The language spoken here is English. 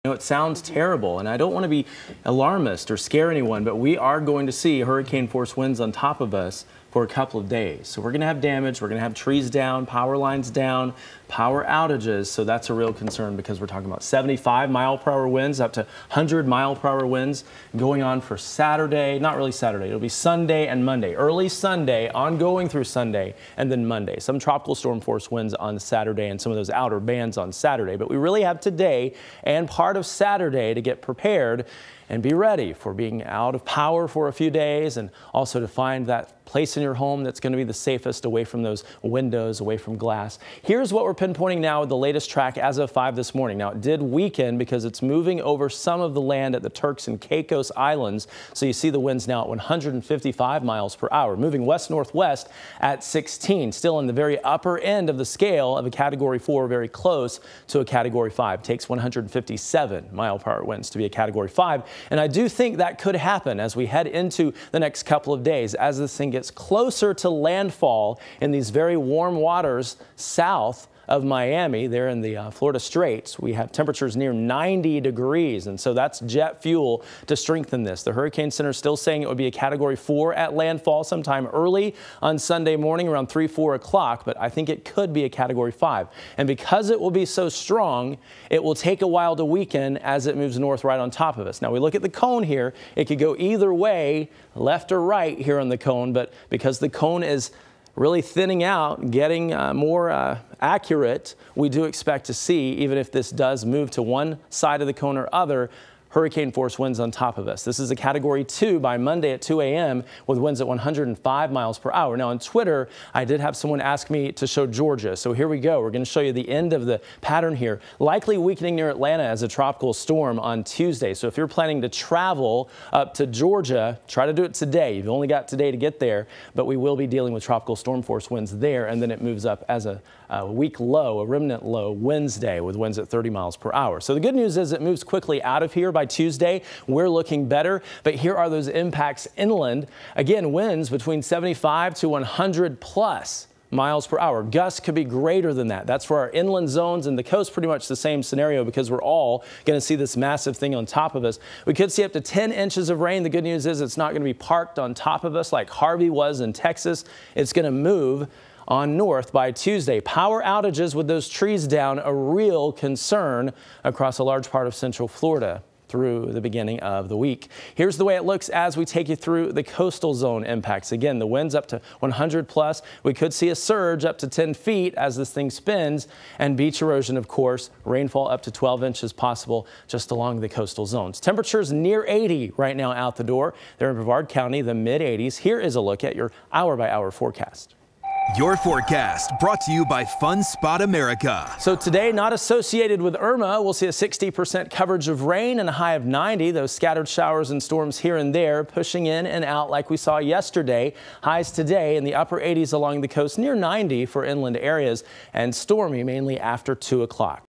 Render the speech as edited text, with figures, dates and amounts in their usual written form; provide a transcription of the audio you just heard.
know, it sounds terrible, and I don't want to be alarmist or scare anyone, but we are going to see hurricane force winds on top of us for a couple of days. So we're going to have damage, we're going to have trees down, power lines down, power outages. So that's a real concern because we're talking about 75-mile-per-hour winds up to 100-mile-per-hour winds going on for Saturday. Not really Saturday, it'll be Sunday and Monday. Early Sunday, ongoing through Sunday, and then Monday. Some tropical storm force winds on Saturday and some of those outer bands on Saturday. But we really have today and part of Saturday to get prepared and be ready for being out of power for a few days, and also to find that place in your home that's going to be the safest, away from those windows, away from glass. Here's what we're pinpointing now with the latest track as of 5 this morning. Now, it did weaken because it's moving over some of the land at the Turks and Caicos Islands. So you see the winds now at 155 miles per hour, moving west-northwest at 16, still in the very upper end of the scale of a Category 4, very close to a Category 5. Takes 157-mile-per-hour winds to be a Category 5. And I do think that could happen as we head into the next couple of days as this thing gets closer to landfall in these very warm waters south of Miami, there in the Florida Straits. We have temperatures near 90 degrees, and so that's jet fuel to strengthen this. The Hurricane Center is still saying it would be a Category 4 at landfall sometime early on Sunday morning around 3-4 o'clock, but I think it could be a Category 5. And because it will be so strong, it will take a while to weaken as it moves north right on top of us. Now, we look at the cone here. It could go either way, left or right here on the cone, but because the cone is really thinning out, getting more accurate, we do expect to see, even if this does move to one side of the cone or other, hurricane force winds on top of us. This is a Category 2 by Monday at 2 a.m. with winds at 105 miles per hour. Now on Twitter, I did have someone ask me to show Georgia. So here we go. We're going to show you the end of the pattern here. Likely weakening near Atlanta as a tropical storm on Tuesday. So if you're planning to travel up to Georgia, try to do it today. You've only got today to get there, but we will be dealing with tropical storm force winds there, and then it moves up as a weak low, a remnant low Wednesday with winds at 30 miles per hour. So the good news is it moves quickly out of here. By Tuesday, we're looking better, but here are those impacts inland. Again, winds between 75 to 100 plus miles per hour. Gusts could be greater than that. That's for our inland zones, and the coast pretty much the same scenario because we're all going to see this massive thing on top of us. We could see up to 10 inches of rain. The good news is it's not going to be parked on top of us like Harvey was in Texas. It's going to move on north by Tuesday. Power outages with those trees down, a real concern across a large part of central Florida through the beginning of the week. Here's the way it looks as we take you through the coastal zone impacts. Again, the winds up to 100 plus. We could see a surge up to 10 feet as this thing spins, and beach erosion, of course, rainfall up to 12 inches possible just along the coastal zones. Temperatures near 80 right now out the door. There in Brevard County, the mid 80s. Here is a look at your hour-by-hour forecast. Your forecast brought to you by Fun Spot America. So today, not associated with Irma, we'll see a 60% coverage of rain and a high of 90. Those scattered showers and storms here and there pushing in and out like we saw yesterday. Highs today in the upper 80s along the coast, near 90 for inland areas, and stormy mainly after 2 o'clock.